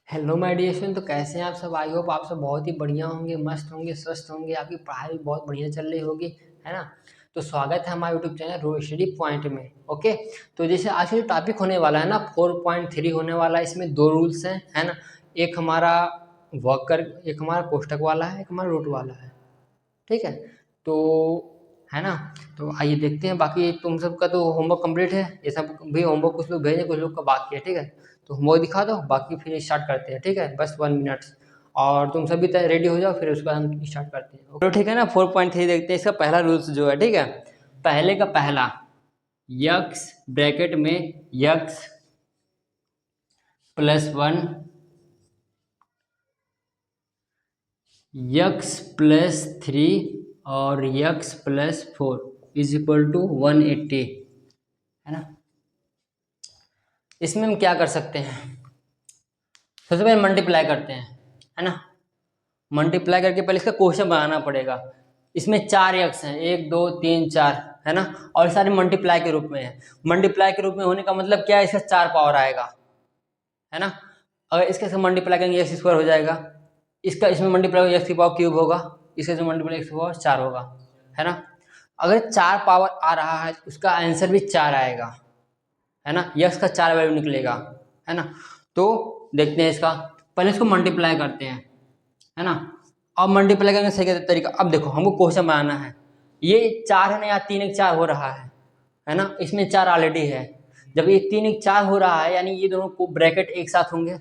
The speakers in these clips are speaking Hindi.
Hello my dear student. तो कैसे हैं आप सब। आई होप आप सब बहुत ही बढ़िया होंगे, मस्त होंगे, स्वस्थ होंगे। आपकी पढ़ाई भी बहुत बढ़िया चल रही होगी, है ना। तो स्वागत है हमारे यूट्यूब चैनल रोज स्टडी पॉइंट में। ओके, तो जैसे आज का जो टॉपिक होने वाला है ना 4.3 होने वाला है। इसमें दो रूल्स हैं, है ना। एक हमारा वर्कर, एक हमारा कोष्टक वाला है, एक हमारा रूट वाला है। ठीक है, तो है ना। तो आइए देखते हैं। बाकी तुम सबका तो होमवर्क कंप्लीट है। ये सब भी होमवर्क कुछ लोग भेजे, कुछ लोग का बाकी है। ठीक है, तो होमवर्क दिखा दो, बाकी फिर स्टार्ट करते हैं। ठीक है, बस 1 मिनट और तुम सभी रेडी हो जाओ, फिर उसके बाद हम स्टार्ट करते हैं। तो ठीक है ना, 4.3 देखते हैं। इसका पहला रूल्स जो है, ठीक है, पहले का पहला, यक्स ब्रैकेट में यक्स +1 x+3 और x+4 इज इक्वल टू 180, है ना। इसमें हम क्या कर सकते हैं, सबसे पहले मल्टीप्लाई करते हैं, है ना। मल्टीप्लाई करके पहले इसका क्वेश्चन बनाना पड़ेगा। इसमें 4 x हैं, 1 2 3 4, है ना। और सारे मल्टीप्लाई के रूप में है। मल्टीप्लाई के रूप में होने का मतलब क्या है, इसका 4 पावर आएगा, है ना। अगर इसके साथ मल्टीप्लाई करेंगे x² हो जाएगा। इसका इसमें मल्टीप्लाई x की पावर क्यूब होगा, इसके से मल्टीप्लाई x की पावर 4 होगा, है ना। अगर 4 पावर आ रहा है उसका आंसर भी 4 आएगा, है ना। यक्स का 4 वैल्यू निकलेगा, है ना। तो देखते हैं इसका, पहले इसको मल्टीप्लाई करते हैं, है ना। अब मल्टीप्लाई करने का सही तरीका, अब देखो हमको क्वेश्चन बनाना है। ये 4 है ना, यहाँ 3 1 4 हो रहा है ना। इसमें 4 ऑलरेडी है। जब ये 3 1 4 हो रहा है यानी ये दोनों को ब्रैकेट एक साथ होंगे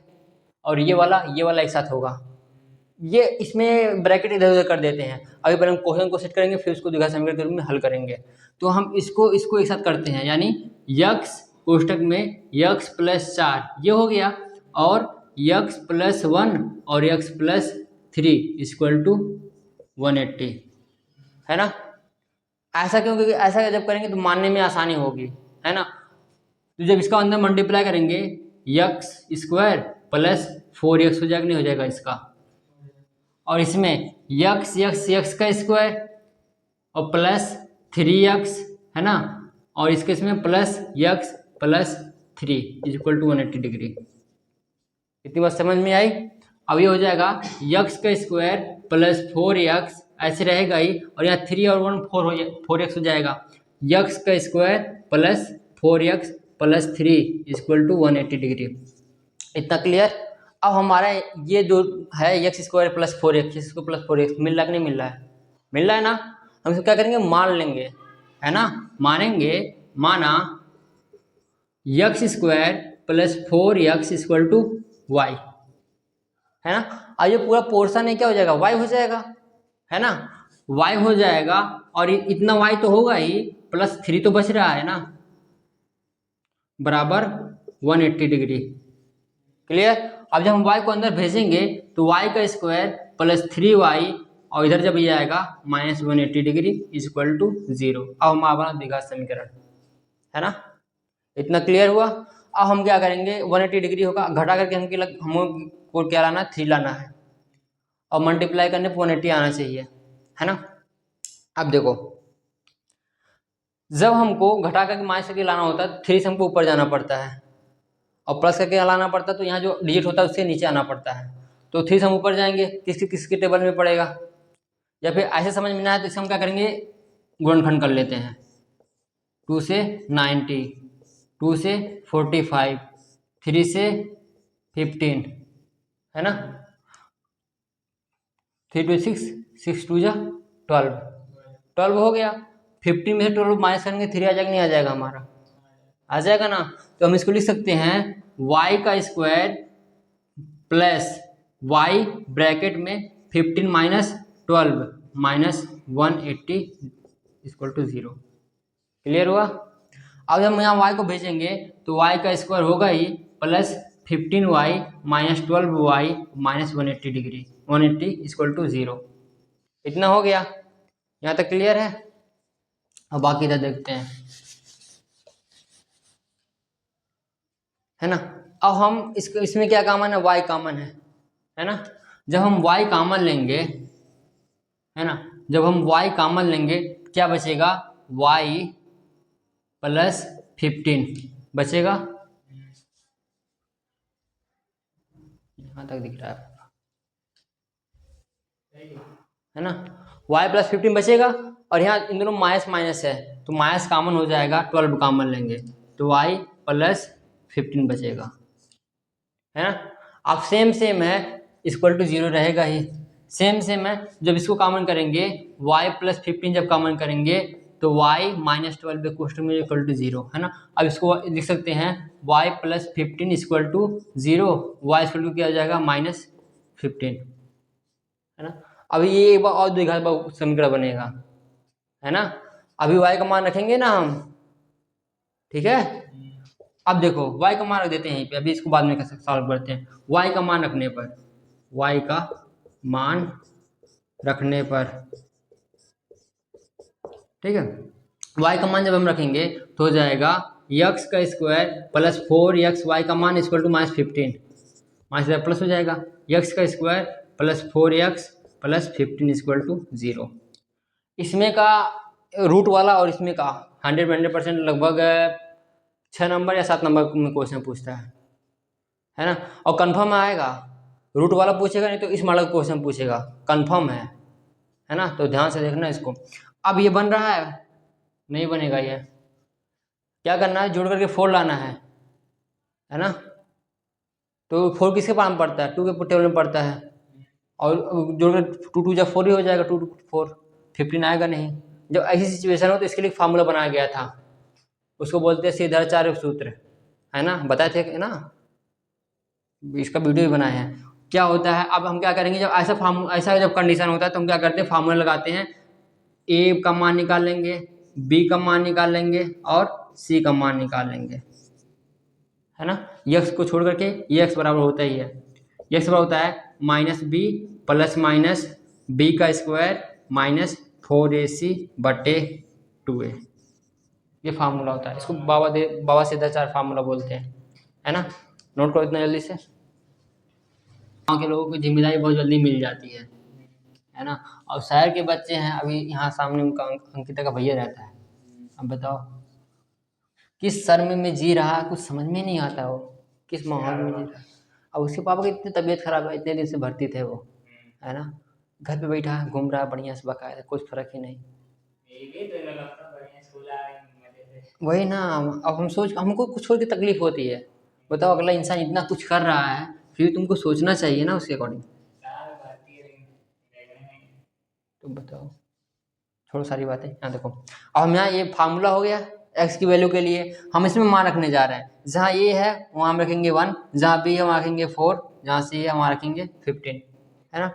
और ये वाला एक साथ होगा। ये इसमें ब्रैकेट इधर उधर कर देते हैं। अभी पहले हम क्वेश्चन को सेट करेंगे, फिर उसको द्विघात समीकरण के रूप में हल करेंगे। तो हम इसको इसको एक साथ करते हैं, यानी यक्स कोष्टक में x+4 ये हो गया, और x+1 और x+3 इक्वल टू 180, है ना। ऐसा क्यों, क्योंकि ऐसा जब करेंगे तो मानने में आसानी होगी, है ना। तो जब इसका अंदर मल्टीप्लाई करेंगे x² +4x हो जाएगा, नहीं हो जाएगा इसका। और इसमें x का स्क्वायर और +3x, है ना। और इसके इसमें +x+3 इक्वल टू 180 डिग्री। इतनी बात समझ में आई। अब ये हो जाएगा x का स्क्वायर +4x, ऐसे रहेगा ही, और यहाँ 3 और 1 4x हो जाएगा। x का square +4x+3 equal to 180 degree. इतना क्लियर। अब हमारा ये जो है x² +4x, इसको +4x मिल रहा है कि नहीं मिल रहा है, मिल रहा है ना। हम इसको क्या करेंगे, मान लेंगे, है ना। मानेंगे, माना x² +4x equal to y, है ना। अब ये पूरा पोर्शन है क्या हो जाएगा, y हो जाएगा, है ना। y हो जाएगा, और इतना y तो होगा ही, +3 तो बच रहा है ना, बराबर 180 डिग्री। क्लियर। अब जब हम y को अंदर भेजेंगे तो y का स्क्वायर +3y, और इधर जब ये आएगा -180 डिग्री इक्वल टू 0। अब हमारा बना द्विघात समीकरण, है ना। इतना क्लियर हुआ। अब हम क्या करेंगे, 180 डिग्री होगा, घटा करके हमको क्या लाना है, 3 लाना है, और मल्टीप्लाई करने पर 180 आना चाहिए, है ना। अब देखो, जब हमको घटा करके माइनस करके लाना होता है 3 से हमको ऊपर जाना पड़ता है, और प्लस करके लाना पड़ता है, तो यहाँ जो डिजिट होता है उससे नीचे आना पड़ता है। तो 3 से हम ऊपर जाएंगे, किसके टेबल में पड़ेगा। या फिर ऐसे समझ में ना आए तो इसे हम क्या करेंगे, गुणनखंड कर लेते हैं। 2 से 90, 2 से 45, 3 से 15, है ना। 3 2 6, 6 2 जा 12, 12 हो गया। 15 में से 12 माइनस करेंगे 3 आ जाएगा, नहीं आ जाएगा, हमारा आ जाएगा ना। तो हम इसको लिख सकते हैं y का स्क्वायर प्लस y ब्रैकेट में 15 minus 12 minus 180 equal to 0। Clear हुआ। अब जब हम यहाँ y को भेजेंगे तो y का स्क्वायर होगा ही +15y minus 12y minus 180 degree, 180 equal to 0। इतना हो गया, यहाँ तक क्लियर है। अब बाकी इधर देखते हैं, है ना। अब हम इसमें क्या कॉमन है, y कॉमन है ना। जब हम y कॉमन लेंगे, है ना, जब हम y कॉमन लेंगे क्या बचेगा, y +15 बचेगा। यहाँ तक दिख रहा है ना। y प्लस 15 बचेगा और यहाँ इन दोनों माइनस माइनस है तो माइनस कॉमन हो जाएगा, 12 कॉमन लेंगे तो y प्लस 15 बचेगा, है ना। अब सेम सेम है, इक्वल टू 0 रहेगा ही, सेम सेम है। जब इसको कॉमन करेंगे y प्लस 15 जब कॉमन करेंगे तो y माइनस 12 क्वेश्चन में इक्वल टू 0, है ना। अब इसको लिख सकते हैं y plus 15 equal to 0, y equal to क्या हो जाएगा -15, है ना। अभी ये एक बार और द्विघात समीकरण बनेगा, है ना। अभी y का मान रखेंगे ना हम, ठीक है। अब देखो y का मान रख देते हैं यहीं पे, अभी इसको बाद में सॉल्व करते हैं। y का मान रखने पर, y का मान रखने पर, ठीक है, y का मान जब हम रखेंगे तो हो जाएगा x का स्क्वायर प्लस 4x, y का मान इक्वल टू -15, माइनस प्लस हो जाएगा, x का square plus 4x plus 15 equal to 0। इसमें का रूट वाला और इसमें का 100% लगभग 6 नंबर या 7 नंबर में क्वेश्चन पूछता है ना। और कंफर्म आएगा, रूट वाला पूछेगा नहीं तो इस मॉडल क्वेश्चन पूछेगा, कंफर्म है ना। तो ध्यान से देखना इसको। अब ये बन रहा है, नहीं बनेगा ये, क्या करना है, जोड़ करके 4 लाना है ना। तो 4 किसके पास में पड़ता है, 2 के टेबल में पड़ता है, और जोड़कर 2 2 जब 4 ही हो जाएगा, 2 2 4 15 आएगा नहीं। जब ऐसी सिचुएशन हो तो इसके लिए फार्मूला बनाया गया था, उसको बोलते हैं सीधाचार्य सूत्र, है ना, बताए थे ना, इसका वीडियो भी बनाए हैं। क्या होता है, अब हम क्या करेंगे, जब ऐसा जब कंडीशन होता है तो हम क्या करते हैं, फार्मूला लगाते हैं, ए का मान निकाल लेंगे, बी का मान निकाल लेंगे और सी का मान निकाल लेंगे, है ना। यक्स को छोड़ करके ये एक्स बराबर होता ही है, यक्स बराबर होता है -b प्लस माइनस बी का स्क्वायर माइनस 4ac/2a, ये फार्मूला होता है। इसको बाबा सीधाचार्य फार्मूला बोलते हैं, है ना। नोट करो इतना जल्दी से, गाँव के लोगों को जिम्मेदारी बहुत जल्दी मिल जाती है ना। और शहर के बच्चे हैं, अभी यहाँ सामने उनका अंकिता का भैया रहता है, अब बताओ किस शर्म में जी रहा है, कुछ समझ में नहीं आता वो किस माहौल में जी रहा है। अब उसके पापा की इतनी तबीयत खराब है, इतने दिन से भर्ती थे वो, है ना। घर पे बैठा है, घूम रहा है बढ़िया से बकायदा, कुछ फर्क ही नहीं। वही ना, अब हमको कुछ छोड़ के तकलीफ होती है। बताओ अगला इंसान इतना कुछ कर रहा है, फिर तुमको सोचना चाहिए ना उसके अकॉर्डिंग। तुम बताओ, छोड़ो सारी बातें, यहाँ देखो। अब हम यहाँ ये फार्मूला हो गया x की वैल्यू के लिए, हम इसमें मान रखने जा रहे हैं, जहाँ a है वहाँ हम रखेंगे 1, जहाँ b है वहाँ रखेंगे 4, जहाँ c है वहाँ रखेंगे 15, है ना।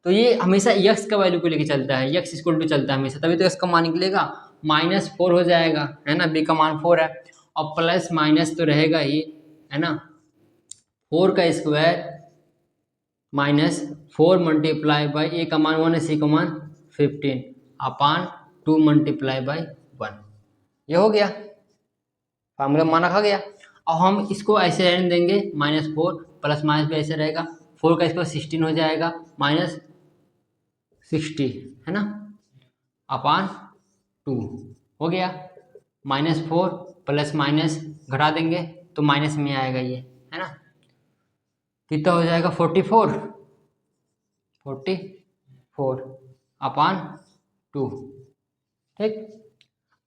तो ये हमेशा x का वैल्यू को लेके चलता है, x इक्वल टू चलता है हमेशा, तभी तो x का मान निकलेगा। -4 हो जाएगा, है ना, b का मान 4 है, और प्लस माइनस तो रहेगा ही, है ना। 4 का स्क्वायर -4 मल्टीप्लाई बाई a का मान 1 है, c का मान 15 अपान 2 मल्टीप्लाई बाई 1, ये हो गया फार्मूला, मान रखा गया। अब हम इसको ऐसे रहने देंगे, -4 प्लस माइनस भी ऐसे रहेगा, 4 का स्क्वायर 16 हो जाएगा, -60, है ना, अपान 2 हो गया। -4 प्लस माइनस घटा देंगे तो माइनस में आएगा ये, है ना। कितना हो जाएगा 44 अपान 2, ठीक।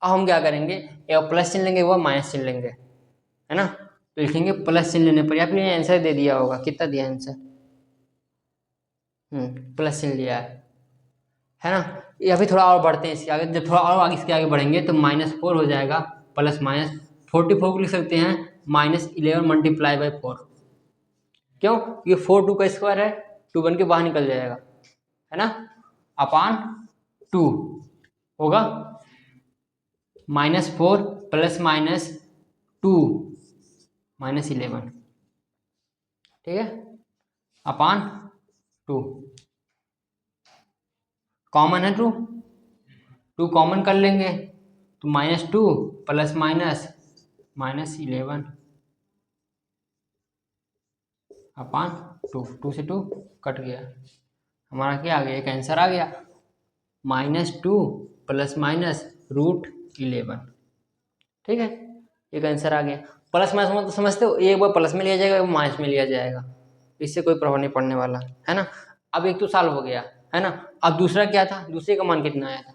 अब हम क्या करेंगे, एक प्लस चिन्ह लेंगे, वो माइनस चिन्ह लेंगे, है ना। तो लिखेंगे प्लस चिन्ह लेने पर, या फिर आंसर दे दिया होगा, कितना दिया आंसर, प्लस चिन्ह लिया है ना। या फिर थोड़ा और बढ़ते हैं इसके आगे, जब थोड़ा और आगे इसके आगे बढ़ेंगे तो -4 हो जाएगा, प्लस माइनस 44 को लिख सकते हैं -11 मल्टीप्लाई बाई 4, क्यों, ये 4 2 का स्क्वायर है, 2 बन के बाहर निकल जाएगा, है ना, अपान 2 होगा, -4 प्लस माइनस 2 -11, ठीक है, अपान 2, कॉमन है 2 कॉमन कर लेंगे तो -2 प्लस माइनस -11 अपान 2 से 2 कट गया, हमारा क्या आ गया, एक आंसर आ गया, -2 प्लस माइनस √11, ठीक है, एक आंसर आ गया। प्लस माइनस मतलब समझते हो, एक बार प्लस में लिया जाएगा, एक बार माइनस में लिया जाएगा, इससे कोई प्रभाव नहीं पड़ने वाला, है ना। अब एक तो सॉल्व हो गया, है ना। अब दूसरा क्या था, दूसरे का मान कितना आया था,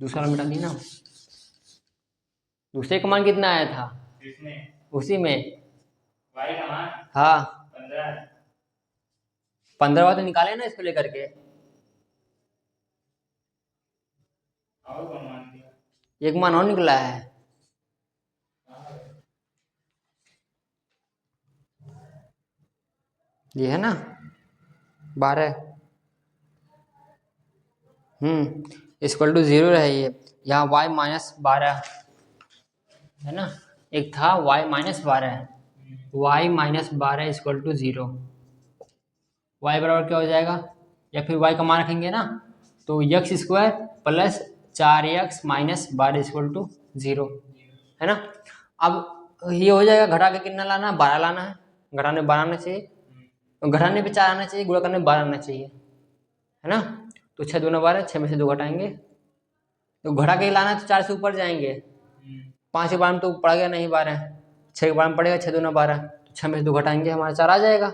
दूसरा वाला मिटा दी ना, दूसरे का मान कितना आया था उसी में y का मान, हाँ 15 तो निकाले ना इसको लेकर के, एक मान और निकला है, ये है ना 12, इक्वल टू 0 है ये, यहाँ y -12 है ना, एक था y -12, y -12 equal to 0, y बराबर क्या हो जाएगा, या फिर y का मान रखेंगे ना तो x² plus 4x -12 equal to 0, है ना। अब ये हो जाएगा, घटा के कितना लाना है, 12 लाना है, घटाने 12 आना चाहिए, घटाने पे 4 आना चाहिए, गुणा करने 12 आना चाहिए, है ना। तो 6 दूना 12, 6 में से 2 घटाएंगे, तो घटा के लाना है तो 4 से ऊपर जाएंगे, 5 के बार में तो पड़ गया नहीं 12, 6 के बार में पड़ेगा 6 दूना 12, तो 6 में से 2 घटाएंगे हमारा 4 आ जाएगा,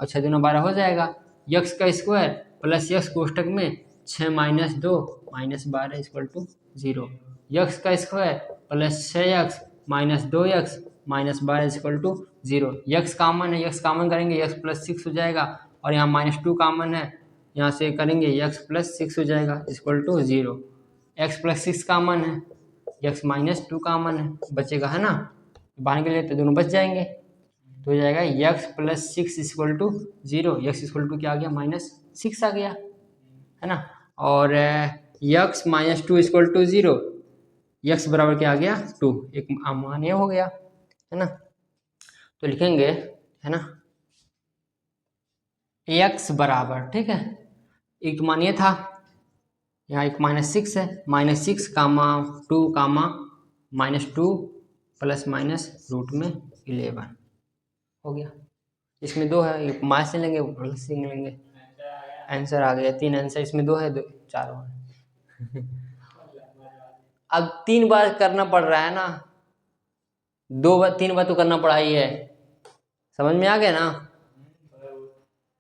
और 6 दूना 12 हो जाएगा, यक्स का स्क्वायर प्लस यक्स कोष्टक में 6 - 2 -12 इक्वल टू 0, यक्स का square plus 6x -2x -12 equal to 0, x common है, यक्स कामन करेंगे यक्स प्लस 6 हो जाएगा, और यहाँ -2 कामन है, यहाँ से करेंगे यक्स प्लस 6 हो जाएगा इक्वल टू 0, एक्स प्लस 6 कामन है, यक्स -2 कामन है, बचेगा, है ना, बाहर के लिए तो दोनों बच जाएंगे, तो हो जाएगा x plus 6 equal to 0, x equal to क्या आ गया -6 आ गया, है ना, और यक्स -2 इक्वल टू 0, यक्स बराबर क्या आ गया 2, एक मान ये हो गया, है ना। तो लिखेंगे, है ना, यक्स बराबर, ठीक है, एक मान ये था, यहाँ एक -6 है, -6 कामा 2 कामा -2 प्लस माइनस रूट में 11 हो गया, इसमें 2 है, एक माइनस से लेंगे प्लस से लेंगे, आंसर आ गया, 3 आंसर, इसमें 2 है, 4 और अब 3 बार करना पड़ रहा है ना, 3 बार तो करना पड़ा ही है, समझ में आ गया ना,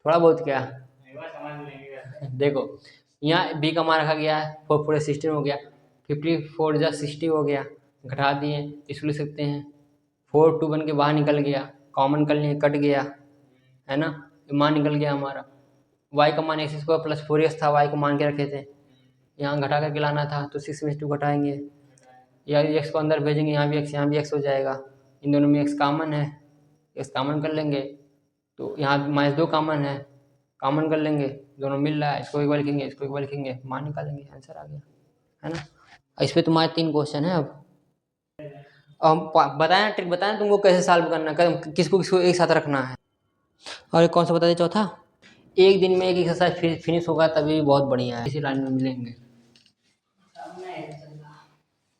थोड़ा बहुत क्या देखो, यहाँ b का मान रखा गया है, 4 4 16 हो गया, 54 जा 60 हो गया, घटा दिए, इसको लिख सकते हैं 4 2 बन के बाहर निकल गया, कॉमन कर लिए कट गया, है ना, मान निकल गया हमारा, y का मान x² प्लस 4x था, y को मान के रखे थे, यहाँ घटा करके लाना था तो 6 में 2 घटाएंगे, या x को अंदर भेजेंगे, यहाँ भी x हो जाएगा, इन दोनों में x कॉमन है, x कॉमन कर लेंगे, तो यहाँ -2 कॉमन है, कॉमन कर लेंगे, दोनों मिल रहा है, इसको एक बार लिखेंगे, इसको एक बार लिखेंगे, मान निकालेंगे, आंसर आ गया, है ना। इस पे तुम्हारे 3 क्वेश्चन है। अब बताया, ट्रिक बताया तुमको कैसे सॉल्व करना है, किसको किसको एक साथ रखना है, और कौन सा बता दे चौथा, एक दिन में एक एक्सरसाइज फिनिश होगा तभी बहुत बढ़िया है, इसी लाइन में मिलेंगे,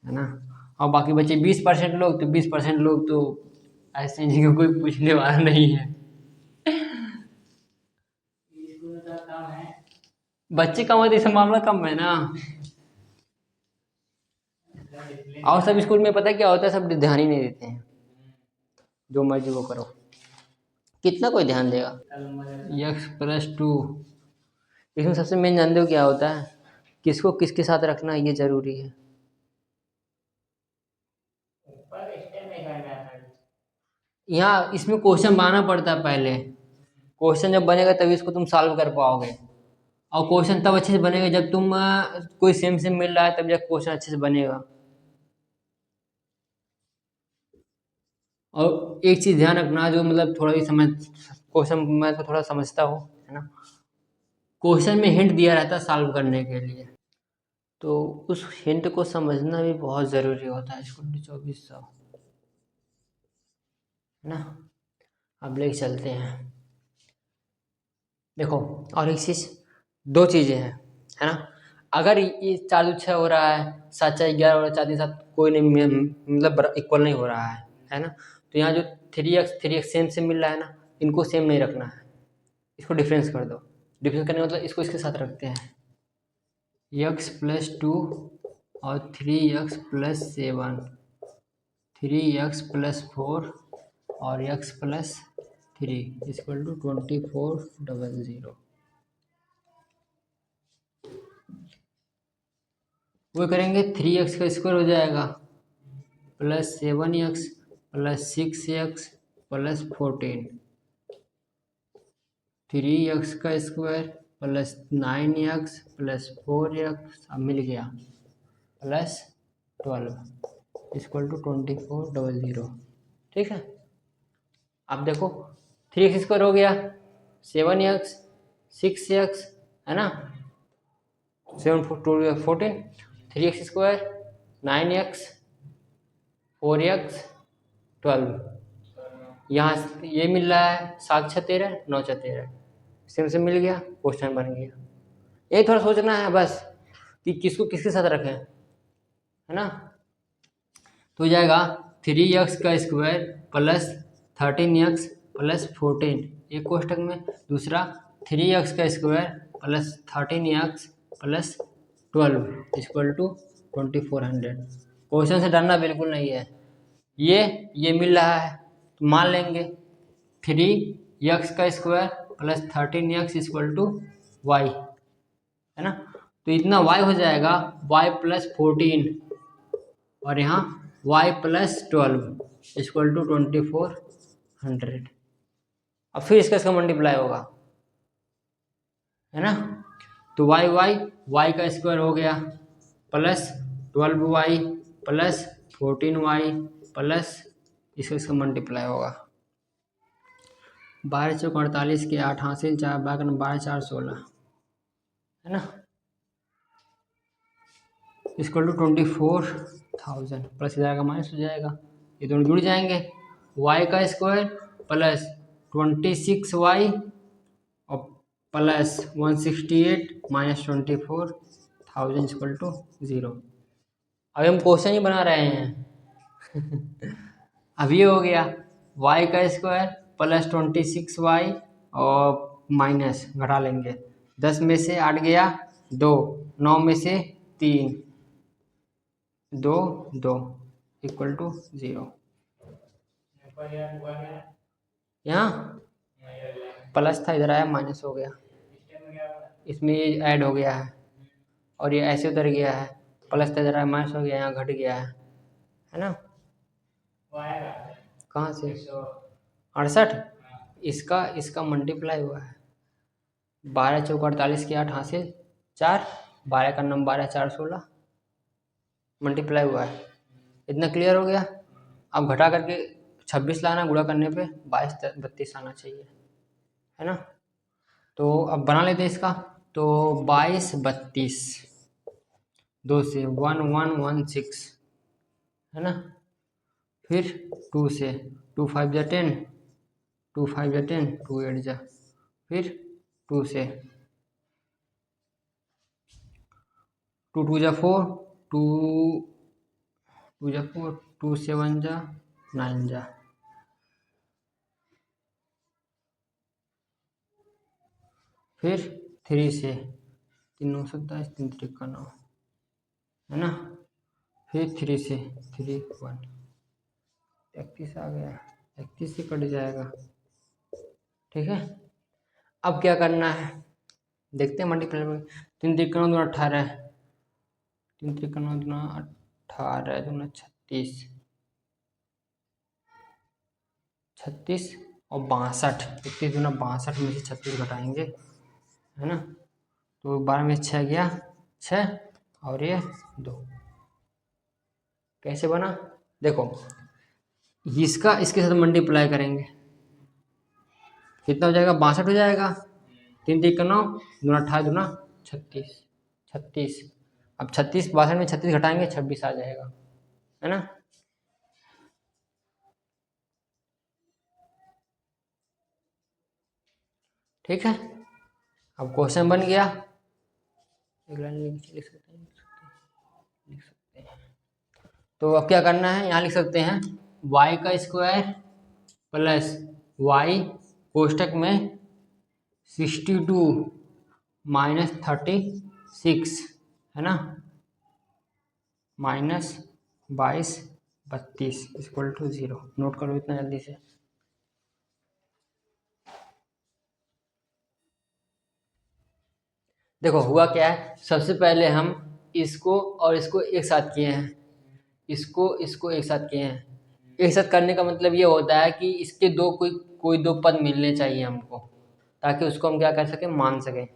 है ना। और बाकी बचे 20% लोग, तो 20% लोग तो ऐसे हैं जिनको कोई पूछने वाला नहीं है, बच्चे कम है तो इसमें मामला कम है ना, और सब स्कूल में पता है क्या होता है, सब ध्यान ही नहीं देते हैं, जो मर्जी वो करो, कितना कोई ध्यान देगा, x+2, इसमें सबसे मेन जानते हो क्या होता है, किसको किसके साथ रखना है ये जरूरी है, यहाँ इसमें क्वेश्चन बनाना पड़ता है पहले, क्वेश्चन जब बनेगा तभी इसको तुम सॉल्व कर पाओगे, और क्वेश्चन तब अच्छे से बनेगा जब तुम कोई सेम मिल रहा है, तब जब क्वेश्चन अच्छे से बनेगा। और एक चीज़ ध्यान रखना, जो मतलब थोड़ा भी समझ, क्वेश्चन मैं तो थोड़ा समझता हूँ, है ना, क्वेश्चन में हिंट दिया रहता है सॉल्व करने के लिए, तो उस हिंट को समझना भी बहुत ज़रूरी होता है, इसको 2400, है ना। अब लेके चलते हैं, देखो, और एक चीज़, 2 चीज़ें हैं, है ना, अगर ये 4 2 6 हो रहा है, 7 4 11 हो रहा है, 4 3 7 कोई नहीं, मतलब इक्वल नहीं हो रहा है ना, तो यहाँ जो 3x सेम से मिल रहा है ना, इनको सेम नहीं रखना है, इसको डिफरेंस कर दो, डिफरेंस करने का मतलब इसको इसके साथ रखते हैं, x+2 और 3x+7, 3x+4 और x+3, 3 इक्वल टू 2400। वो करेंगे 3x का स्क्वायर हो जाएगा plus 7x plus 6x plus 14, 3x का square plus 9x plus 4x अब मिल गया प्लस 12 इक्वल टू 2400। ठीक है, अब देखो 3x स्क्वायर हो गया 7x 6x है ना, 7 4 14, 3x स्क्वायर 9x 4x 12, यहाँ ये मिल रहा है 7 6 13 9 6 13, सेम से मिल गया, क्वेश्चन बन गया। ये थोड़ा सोचना है बस कि किसको किसके साथ रखें, है ना। तो हो जाएगा 3x का स्क्वायर प्लस 13x प्लस 14 एक कोष्टक में, दूसरा 3x का square plus 13x plus 12 equal to 2400। Question से डरना बिल्कुल नहीं है, ये मिल रहा है तो मान लेंगे 3x का square plus 13x equal to y, है ना। तो इतना y हो जाएगा y प्लस 14 और यहाँ y प्लस 12 इक्वल टू 2400। अब फिर इसका मल्टीप्लाई होगा, है ना। तो y का स्क्वायर हो गया plus 12y plus 14y plus इसका मल्टीप्लाई होगा 12 चौक 48 के 8 हासिल 4 बागन 12 4 16, है ना, इक्वल टू 24,000 प्लस इधर का माइनस हो जाएगा, ये दोनों जुड़ जाएंगे, y का स्क्वायर प्लस 26y और प्लस 168 माइनस 24,000 इक्वल टू 0। अभी हम क्वेश्चन ही बना रहे हैं अब ये हो गया y का स्क्वायर प्लस 26y और माइनस घटा लेंगे, 10 में से 8 गया 2, 9 में से 3 2 2 इक्वल टू 0। यहाँ प्लस था इधर आया माइनस हो गया, इसमें ये ऐड हो गया है और ये ऐसे उधर गया है, प्लस था इधर आया माइनस हो गया, यहाँ घट गया है ना। कहाँ से 68, इसका मल्टीप्लाई हुआ है 12 चौक 48 के 8 हासिल 4, 12 का नंबर 12 4 16 मल्टीप्लाई हुआ है, इतना क्लियर हो गया। अब घटा करके 26 लाना, गुणा करने पे 22 32 आना चाहिए, है ना। तो अब बना लेते हैं इसका, तो 22 32 2 से 1116, है ना, फिर 2 से 2 5 जा 10 2 5 जा 10 2 8 जा, फिर 2 से 2 2 जा 4 2 2 जा 4 2 7 जा 9 जा, फिर 3 से 3 9 27 3 3 का 9, है ना, फिर 3 से 3 1 31 आ गया, 31 से कट जाएगा, ठीक है। अब क्या करना है देखते हैं मल्टीप्लाई में, 3 3 का 9 18, 3 3 का 9 18 2 36 36 और 62, 31 दूना 62 में से 36 घटाएंगे, है ना। तो 12 में 6 गया 6 और ये 2, कैसे बना देखो, इसका इसके साथ मल्टीप्लाई करेंगे कितना हो जाएगा 62 हो जाएगा, 3 3 का 9 दूना 18 दूना 36 36, अब 36 62 में 36 घटाएंगे 26 आ जाएगा, है ना। ठीक है, अब क्वेश्चन बन गया, एक लाइन लिख सकते हैं। तो अब क्या करना है, यहाँ लिख सकते हैं y का स्क्वायर प्लस y कोष्टक में 62 माइनस 36, है ना, माइनस 22 32 इक्वल टू 0। नोट करो इतना जल्दी से। देखो हुआ क्या है, सबसे पहले हम इसको और इसको एक साथ किए हैं, इसको इसको एक साथ किए हैं। एक साथ करने का मतलब ये होता है कि इसके दो कोई कोई दो पद मिलने चाहिए हमको, ताकि उसको हम क्या कर सकें, मान सकें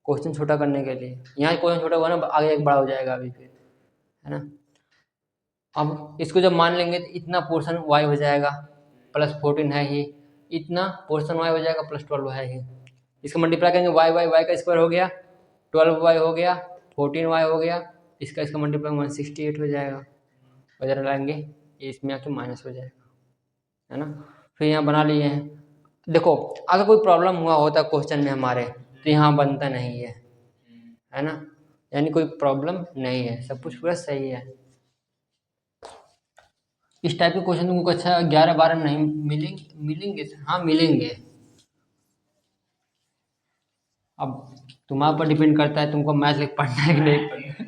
क्वेश्चन छोटा करने के लिए। यहाँ क्वेश्चन छोटा हुआ ना, आगे एक बड़ा हो जाएगा अभी फिर, है ना। अब इसको जब मान लेंगे तो इतना पोर्शन y हो जाएगा, प्लस 14 है ही, इतना पोर्शन y हो जाएगा, प्लस 12 है ही। इसको मल्टीप्लाई करेंगे, y का स्क्वायर हो गया, 12y हो गया, 14y हो गया, इसका मल्टीप्लाई 168 हो जाएगा, वजह लाएंगे ये इसमें आके माइनस हो जाएगा, है ना। फिर यहाँ बना लिए हैं। देखो अगर कोई प्रॉब्लम हुआ होता क्वेश्चन में हमारे, तो यहाँ बनता नहीं है ना, यानी कोई प्रॉब्लम नहीं है, सब कुछ पूरा सही है। इस टाइप के क्वेश्चन तुमको अच्छा 11-12 नहीं मिलेंगे, हाँ मिलेंगे। अब तुम्हारे पर डिपेंड करता है तुमको मैथ लिख पढ़ना है कि नहीं पढ़ना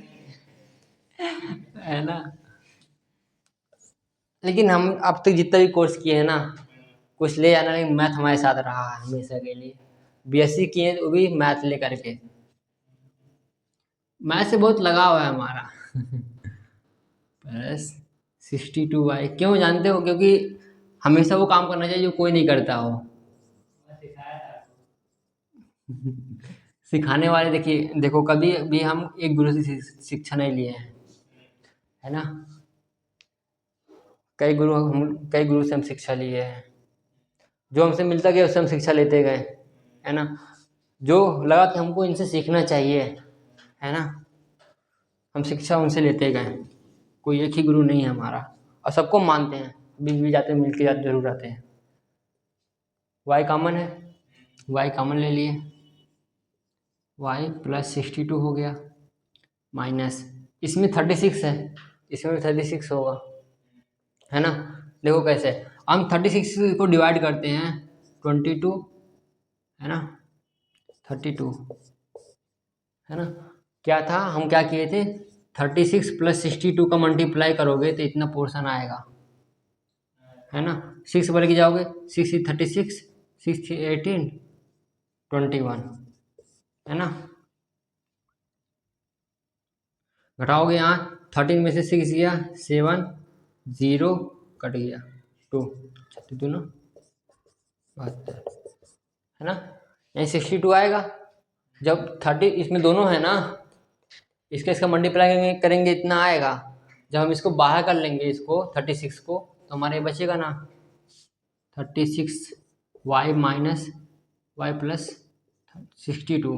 है ना। लेकिन हम अब तक जितना भी कोर्स किए हैं ना, कुछ ले जाना नहीं, मैथ हमारे साथ रहा है हमेशा के लिए। बीएससी किए वो भी मैथ लेकर के, मैथ से बहुत लगाव है हमारा बस 62y क्यों जानते हो, क्योंकि हमेशा वो काम करना चाहिए जो कोई नहीं करता हो सिखाने वाले, देखिए देखो कभी भी हम एक गुरु से शिक्षा नहीं लिए हैं, है ना। कई गुरु से हम शिक्षा लिए हैं, जो हमसे मिलता गया उससे हम शिक्षा लेते गए, है ना। जो लगा कि हमको इनसे सीखना चाहिए, है ना, हम शिक्षा उनसे लेते गए। कोई एक ही गुरु नहीं है हमारा, और सबको मानते हैं, अभी भी जाते मिल के जाते जरूर आते हैं। y कॉमन है, y कॉमन ले लिए, y प्लस 62 हो गया, माइनस इसमें 36 है, इसमें भी 36 होगा, है ना। देखो कैसे हम 36 को डिवाइड करते हैं, 22 है ना, 32 है ना। क्या था, हम क्या किए थे, 36 प्लस 62 का मल्टीप्लाई करोगे तो इतना पोर्शन आएगा, है ना। 6 बोले कि जाओगे, 6 36, 6 18, 21, है ना। घटाओगे यहाँ, 13 में से 6 गया, 7, 0 कट गया, 2 32 ना, 72, है ना। यहीं 62 आएगा। जब 30 इसमें दोनों है ना, इसका मल्टीप्लाई करेंगे इतना आएगा। जब हम इसको बाहर कर लेंगे, इसको 36 को, तो हमारे बचेगा ना 36y माइनस y प्लस 62।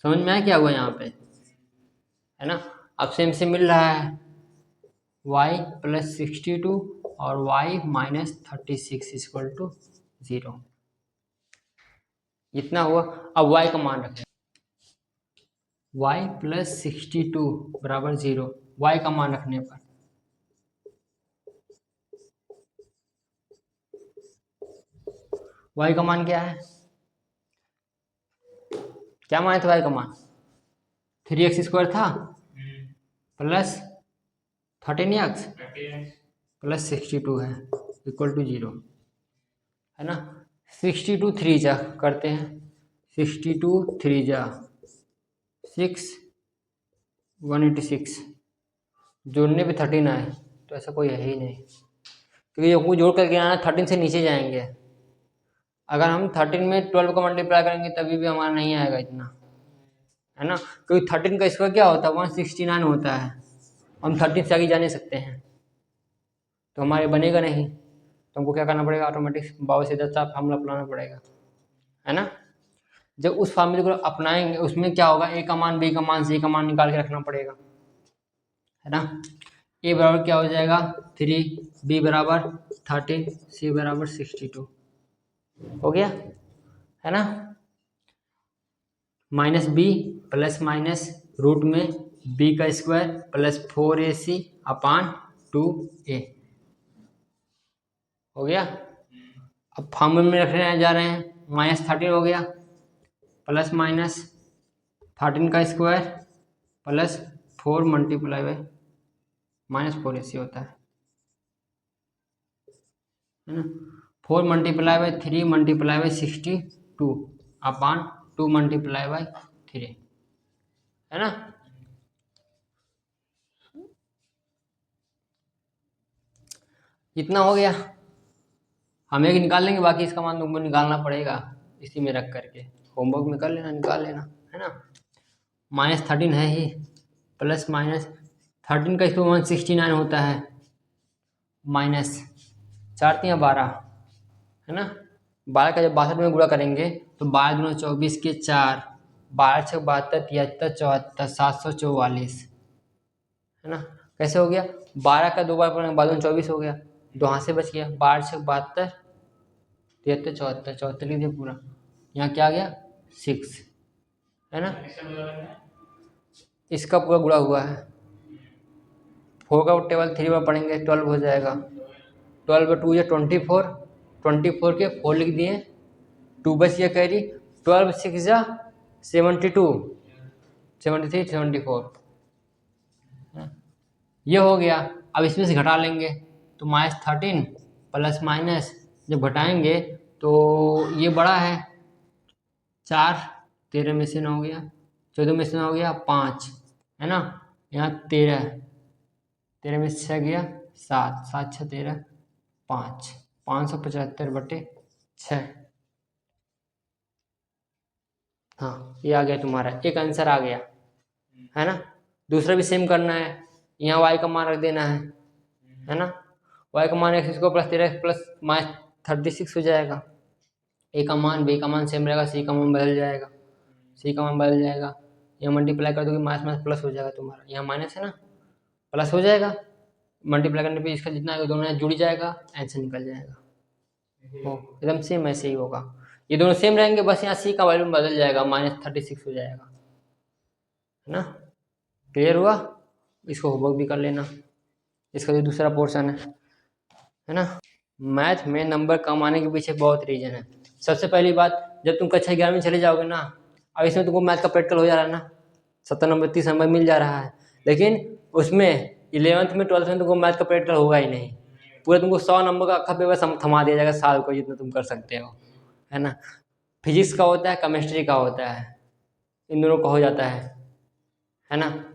समझ में आया क्या हुआ यहाँ पे, है ना। अब सेम से मिल रहा है y प्लस 62 और y माइनस 36 इक्वल टू 0, इतना हुआ। अब y का मान रखें, y प्लस 62 बराबर 0, y का मान रखने पर y का मान क्या है, क्या मान था y का मान, 3x² था प्लस 13x प्लस 62 है इक्वल टू 0, है ना। 62 3 जा करते हैं, 62 3 जा 6, 186, जोड़ने पे 13 आए, तो ऐसा कोई है ही नहीं, क्योंकि ये को जोड़ करके आना 13 से नीचे जाएंगे। अगर हम 13 में 12 को मल्टीप्लाई करेंगे तभी भी हमारा नहीं आएगा इतना, है ना, क्योंकि 13 का स्क्वायर क्या होता है, 169 होता है, हम 13 से आगे जा नहीं सकते हैं, तो हमारे बनेगा नहीं, तो हमको क्या करना पड़ेगा, ऑटोमेटिक बाबा सीधा सा फार्मूला अपनाना पड़ेगा, है ना। जब उस फार्मूले को अपनाएंगे, उसमें क्या होगा, ए का मान, बी का मान, सी का मान निकाल के रखना पड़ेगा, है ना। ए बराबर क्या हो जाएगा 3, बी बराबर 13, सी बराबर 62 हो गया, है ना। Minus B plus minus root में बी का square plus 4ac upon 2a हो गया। अब फॉर्मूले में रखने जा रहे हैं, -13 हो गया प्लस माइनस 13 का square plus 4 multiply by -4ac होता है ना। 4 multiply by 3 multiply by 62 upon 2 multiply by 3, है ना। इतना हो गया, हम एक निकाल लेंगे, बाकी इसका मान तुमको निकालना पड़ेगा इसी में रख करके, होमवर्क में कर लेना, निकाल लेना, है ना। -13 है ही, प्लस -13 का इसको 169 होता है, माइनस 4×3 = 12, है ना। 12 का जब 62 में गुणा करेंगे तो 12×2 = 24 के 4, 12×6 = 72, 73, 74, 744, है ना। कैसे हो गया, 12 का 2 बार पढ़ेंगे 12×24 हो गया, 2 हाथ से बच गया, 12×6 = 72, 73, 74, 74 लिख दिया पूरा, यहाँ क्या आ गया 6, है ना। इसका पूरा गुणा हुआ है, 4 का टेबल 3 बार पढ़ेंगे 12 हो जाएगा, 12 × 2 = 24, 24 के 4 लिख दिए, 2 बच गया कैरी, 12 × 6 = 72, 73, 74, ये हो गया। अब इसमें से घटा लेंगे तो -13 प्लस माइनस जब घटाएंगे तो ये बड़ा है 4, 13 में से 9 हो गया, 14 में से 9 हो गया 5, है ना। यहाँ 13, 13 में से 6 गया 7, 7 6 13, 5, 575/6, हाँ ये आ गया तुम्हारा, एक आंसर आ गया, है ना। दूसरा भी सेम करना है, यहाँ y का मान रख देना है ना। y का मान x को +13 प्लस -36 हो जाएगा, a का मान b का मान सेम रहेगा, c का मान बदल जाएगा, c का मान बदल जाएगा, यहाँ मल्टीप्लाई कर दोगे माइनस माइनस प्लस हो जाएगा तुम्हारा, यहाँ माइनस है ना, प्लस हो जाएगा, मल्टीप्लाई करने पे इसका जितना आएगा दोनों जुड़ जाएगा, आंसर निकल जाएगा। हो एकदम सेम ऐसे ही होगा, ये दोनों सेम रहेंगे, बस यहाँ c का वैल्यू बदल जाएगा, -36 हो जाएगा, है ना। क्लियर हुआ, इसको होमवर्क भी कर लेना, इसका जो दूसरा पोर्शन है ना। मैथ में नंबर कम आने के पीछे बहुत रीजन है। सबसे पहली बात, जब तुम कक्षा 11 में चले जाओगे ना, अब इसमें तुमको मैथ का प्रैक्टिकल हो जा रहा है ना, 70 नंबर 30 नंबर मिल जा रहा है, लेकिन उसमें 11th में 12th में तुमको मैथ का प्रैक्टिकल होगा ही नहीं, पूरा तुमको 100 नंबर का अक्खा पेपर थमा दिया जाएगा साल को, जितना तुम कर सकते हो, है ना। फिजिक्स का होता है, केमिस्ट्री का होता है, इन दोनों का हो जाता है ना।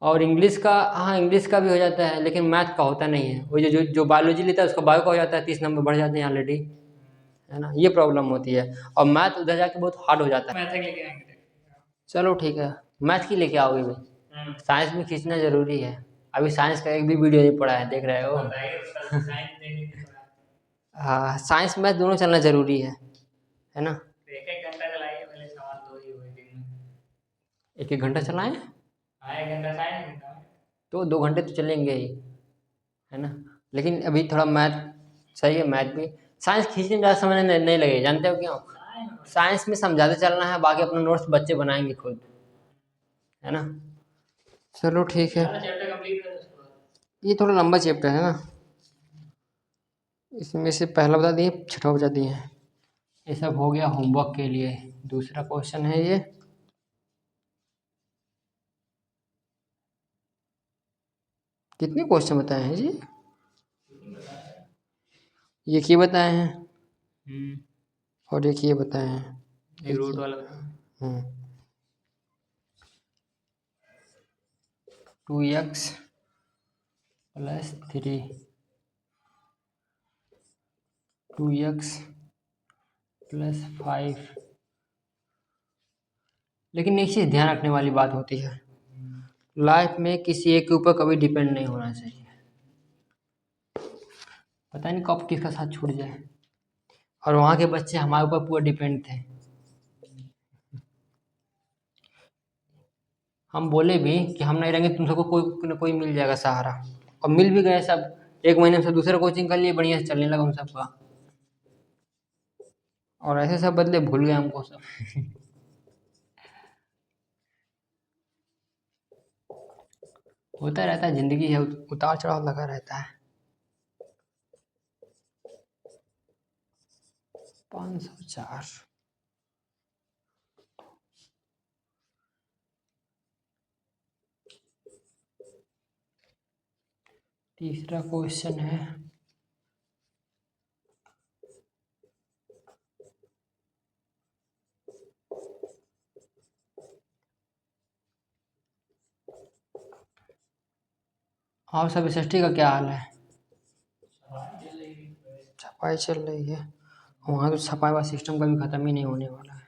और इंग्लिश का, हाँ इंग्लिश का भी हो जाता है, लेकिन मैथ का होता नहीं है, वो जो बायोलॉजी लेता है उसका बायो का हो जाता है, 30 नंबर बढ़ जाते हैं ऑलरेडी, है ना, ये प्रॉब्लम होती है। और मैथ उधर जाके बहुत हार्ड हो जाता है। चलो ठीक है, मैथ की लेके आओगे भाई, साइंस में खींचना जरूरी है, अभी साइंस का एक भी वीडियो नहीं पड़ा है, देख रहे हो। हाँ साइंस मैथ दोनों चलना जरूरी है ना। एक एक घंटा चलाइए, पहले सवाल दो ही हुए दिन में, एक एक घंटा चलाएं, हाँ 1 घंटा साइंस तो 2 घंटे तो चलेंगे ही, है ना। लेकिन अभी थोड़ा मैथ सही है, मैथ भी, साइंस खींचने में ज़्यादा समय नहीं लगेगा, जानते हो क्यों, साइंस में समझाते चलना है, बाकी अपना नोट्स बच्चे बनाएंगे खुद, है ना। चलो ठीक है, ये थोड़ा लंबा चैप्टर है ना, इसमें से पहला बता दिए, छठा बता दिए, ये सब हो गया होमवर्क के लिए। दूसरा क्वेश्चन है ये, कितने क्वेश्चन बताए हैं जी, ये क्या बताए हैं, और एक ये बताए हैं, एक रूट वाला 2x + 3, 2x + 5, लेकिन एक चीज़ ध्यान रखने वाली बात होती है, लाइफ में किसी एक के ऊपर कभी डिपेंड नहीं होना चाहिए, पता नहीं कब किसका साथ छूट जाए, और वहाँ के बच्चे हमारे ऊपर पूरा डिपेंड थे, हम बोले भी कि हम नहीं रहेंगे, तुम सबको कोई न कोई मिल जाएगा सहारा, और मिल भी गए सब, 1 महीने में सब दूसरा कोचिंग कर लिए, बढ़िया से चलने लगा उन सबका, और ऐसे सब बदले भूल गए हमको सब। होता रहता है, जिंदगी है, उतार चढ़ाव लगा रहता है। 504, तीसरा क्वेश्चन है, और सब एसएसटी का क्या हाल है? छपाई चल रही है। वहाँ तो छपाई वाला सिस्टम कभी ख़त्म ही नहीं होने वाला है।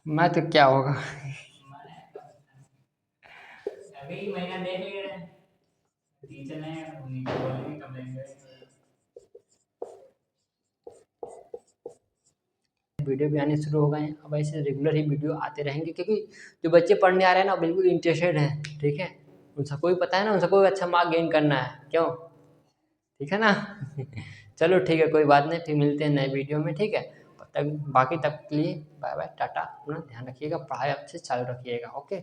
मैं तो क्या होगा। वीडियो भी आने शुरू हो गए हैं, अब ऐसे रेगुलर ही वीडियो आते रहेंगे, क्योंकि जो बच्चे पढ़ने आ रहे हैं ना बिल्कुल इंटरेस्टेड हैं, ठीक है। उन सबको भी पता है ना, उन सबको भी अच्छा मार्क गेन करना है, क्यों? ठीक है ना। चलो ठीक है, कोई बात नहीं, फिर मिलते हैं नए वीडियो में, ठीक है। तब तक बाकी तक के लिए बाय बाय टाटा, अपना ध्यान रखिएगा, पढ़ाई अच्छे से चालू रखिएगा, ओके।